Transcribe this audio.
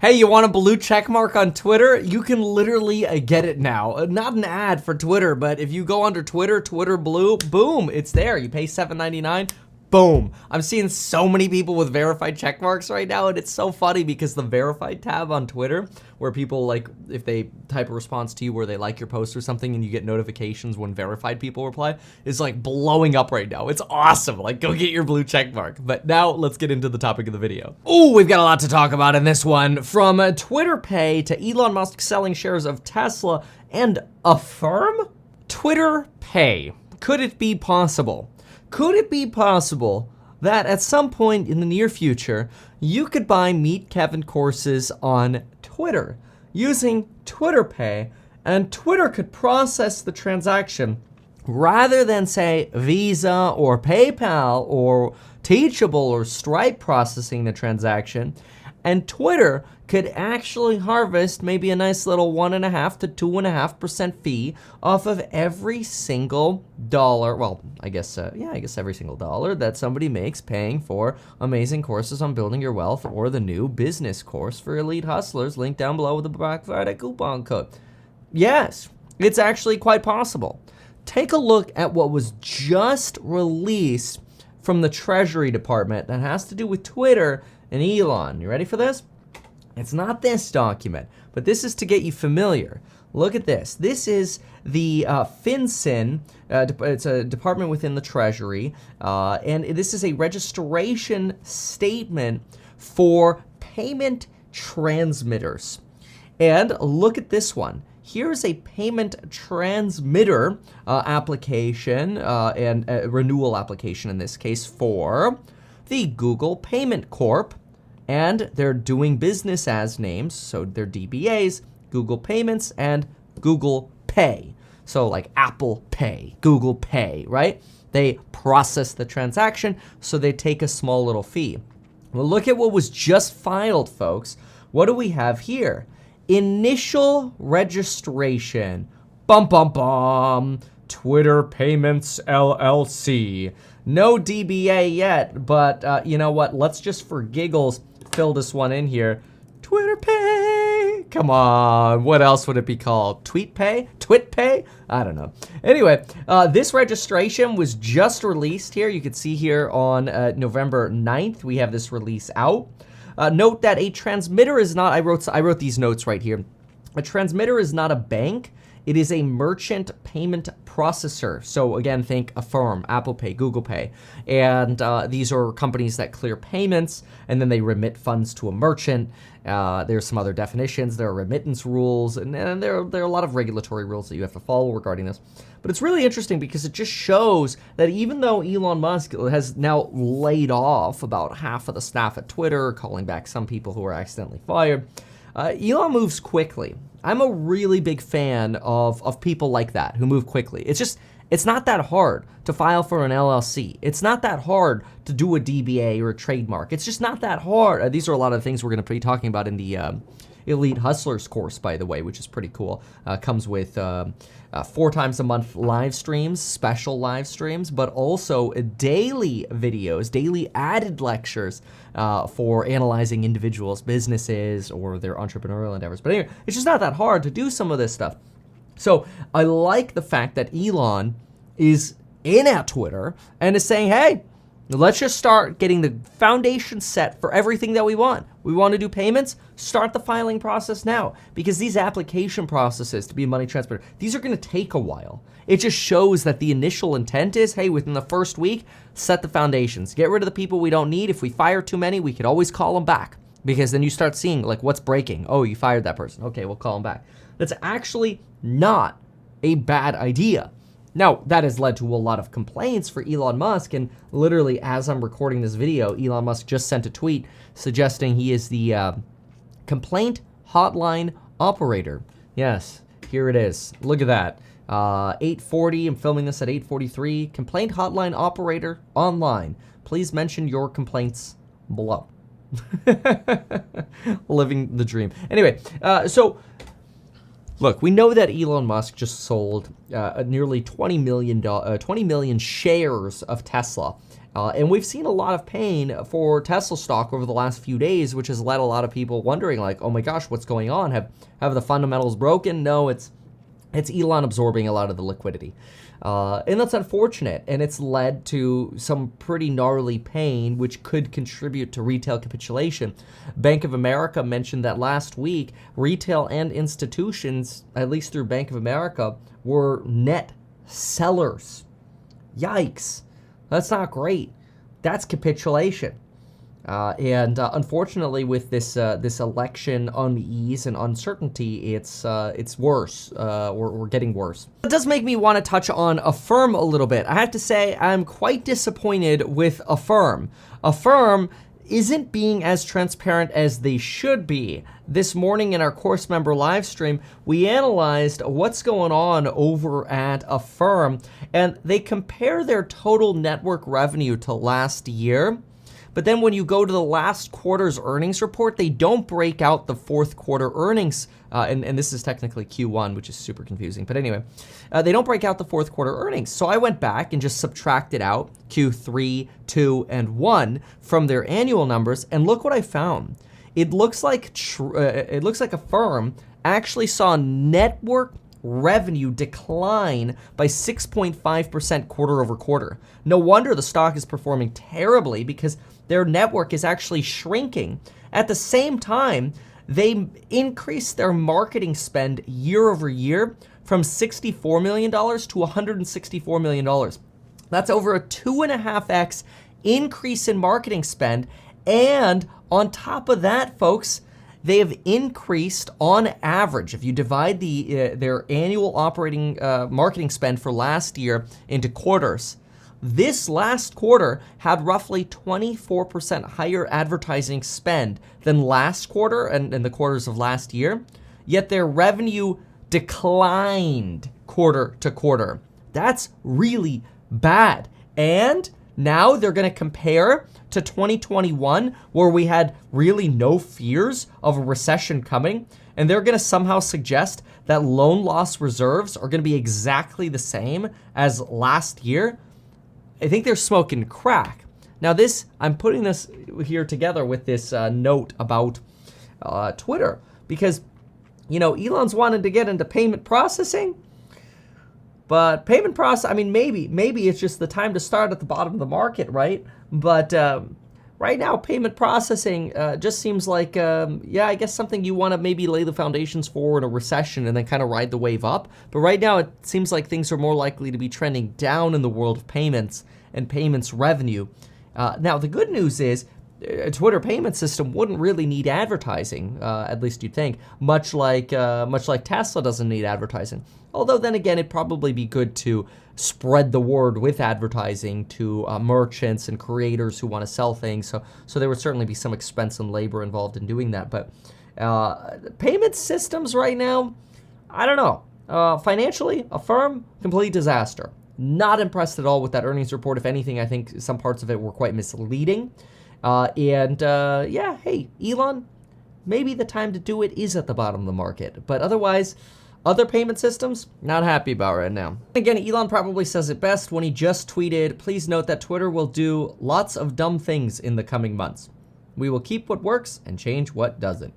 Hey, you want a blue check mark on Twitter? You can literally get it now. Not an ad for Twitter, but if you go under Twitter, Twitter Blue, boom, it's there. You pay $7.99. Boom. I'm seeing so many people with verified check marks right now, and it's so funny because the verified tab on Twitter, where people, like, if they type a response to you where they like your post or something and you get notifications when verified people reply, is like blowing up right now. It's awesome. Like, go get your blue check mark. But now let's get into the topic of the video. Ooh, we've got a lot to talk about in this one. From Twitter Pay to Elon Musk selling shares of Tesla and Affirm? Twitter Pay. Could it be possible? Could it be possible that at some point in the near future, you could buy Meet Kevin courses on Twitter using Twitter Pay, and Twitter could process the transaction rather than, say, Visa or PayPal or Teachable or Stripe processing the transaction, and Twitter could actually harvest maybe a nice little 1.5% to 2.5% fee off of every single dollar. Well, I guess every single dollar that somebody makes paying for amazing courses on building your wealth or the new business course for elite hustlers. Link down below with the Black Friday coupon code. Yes, it's actually quite possible. Take a look at what was just released from the Treasury Department that has to do with Twitter and Elon. You ready for this? It's not this document, but this is to get you familiar. Look at this. This is the FinCEN. It's a department within the Treasury, and this is a registration statement for payment transmitters. And look at this one. Here's a payment transmitter application and a renewal application in this case for the Google Payment Corp. And they're doing business as names, so they're DBAs, Google Payments, and Google Pay. So like Apple Pay, Google Pay, right? They process the transaction, so they take a small little fee. Well, look at what was just filed, folks. What do we have here? Initial registration. Bum, bum, bum. Twitter Payments LLC. No DBA yet, but you know what? Let's just for giggles fill this one in here. Twitter Pay. Come on. What else would it be called? Tweet Pay? Twit Pay? I don't know. Anyway, this registration was just released here. You can see here on November 9th, we have this release out. Note that a transmitter is not, I wrote these notes right here. A transmitter is not a bank. It is a merchant payment processor. So again, think Affirm, Apple Pay, Google Pay. And these are companies that clear payments and then they remit funds to a merchant. There's some other definitions. There are remittance rules and there are a lot of regulatory rules that you have to follow regarding this. But it's really interesting because it just shows that even though Elon Musk has now laid off about half of the staff at Twitter, calling back some people who were accidentally fired, Elon moves quickly. I'm a really big fan of people like that who move quickly. It's not that hard to file for an LLC. It's not that hard to do a DBA or a trademark. It's just not that hard. These are a lot of things we're going to be talking about in the Elite Hustlers course, by the way, which is pretty cool. Comes with 4 times a month live streams, special live streams, but also daily videos, daily added lectures for analyzing individuals' businesses or their entrepreneurial endeavors. But anyway, it's just not that hard to do some of this stuff. So I like the fact that Elon is in at Twitter and is saying, hey, let's just start getting the foundation set for everything that we want. We want to do payments, start the filing process now. Because these application processes to be a money transmitter, these are going to take a while. It just shows that the initial intent is, hey, within the first week, set the foundations. Get rid of the people we don't need. If we fire too many, we could always call them back. Because then you start seeing, like, what's breaking. Oh, you fired that person. Okay, we'll call them back. That's actually not a bad idea. Now, that has led to a lot of complaints for Elon Musk, and literally as I'm recording this video, Elon Musk just sent a tweet suggesting he is the complaint hotline operator. Yes, here it is. Look at that. 8:40, I'm filming this at 8:43. Complaint hotline operator online. Please mention your complaints below. Living the dream. Anyway, so look, we know that Elon Musk just sold nearly 20 million shares of Tesla And we've seen a lot of pain for Tesla stock over the last few days, which has led a lot of people wondering, like, oh my gosh, what's going on? Have the fundamentals broken? No, it's Elon absorbing a lot of the liquidity. And that's unfortunate, and it's led to some pretty gnarly pain, which could contribute to retail capitulation. Bank of America mentioned that last week, retail and institutions, at least through Bank of America, were net sellers. Yikes. That's not great. That's capitulation. Unfortunately, with this election unease and uncertainty, it's worse. We're getting worse. It does make me want to touch on Affirm a little bit. I have to say I'm quite disappointed with Affirm. Affirm isn't being as transparent as they should be. This morning in our course member live stream, we analyzed what's going on over at Affirm, and they compare their total network revenue to last year. But then when you go to the last quarter's earnings report, they don't break out the fourth quarter earnings. And this is technically Q1, which is super confusing. But anyway, they don't break out the fourth quarter earnings. So I went back and just subtracted out Q3, 2, and 1 from their annual numbers. And look what I found. It looks like Affirm actually saw network revenue decline by 6.5% quarter over quarter. No wonder the stock is performing terribly, because their network is actually shrinking. At the same time, they increased their marketing spend year over year from $64 million to $164 million. That's over a 2.5x increase in marketing spend. And on top of that, folks, they have increased on average, if you divide their annual operating marketing spend for last year into quarters, this last quarter had roughly 24% higher advertising spend than last quarter and the quarters of last year, yet their revenue declined quarter to quarter. That's really bad. And now they're going to compare to 2021, where we had really no fears of a recession coming, and they're going to somehow suggest that loan loss reserves are going to be exactly the same as last year. I think they're smoking crack. Now I'm putting this here together with this note about Twitter, because, Elon's wanted to get into payment processing, but payment process, maybe it's just the time to start at the bottom of the market, right? But right now, payment processing just seems like, I guess something you want to maybe lay the foundations for in a recession and then kind of ride the wave up. But right now, it seems like things are more likely to be trending down in the world of payments and payments revenue. Now, the good news is a Twitter payment system wouldn't really need advertising, at least you'd think, much like Tesla doesn't need advertising. Although then again, it'd probably be good to spread the word with advertising to merchants and creators who want to sell things. So there would certainly be some expense and labor involved in doing that. But payment systems right now, I don't know. Financially, Affirm, complete disaster. Not impressed at all with that earnings report. If anything, I think some parts of it were quite misleading. Hey, Elon, maybe the time to do it is at the bottom of the market. But otherwise, other payment systems, not happy about right now. Again, Elon probably says it best when he just tweeted, "Please note that Twitter will do lots of dumb things in the coming months. We will keep what works and change what doesn't."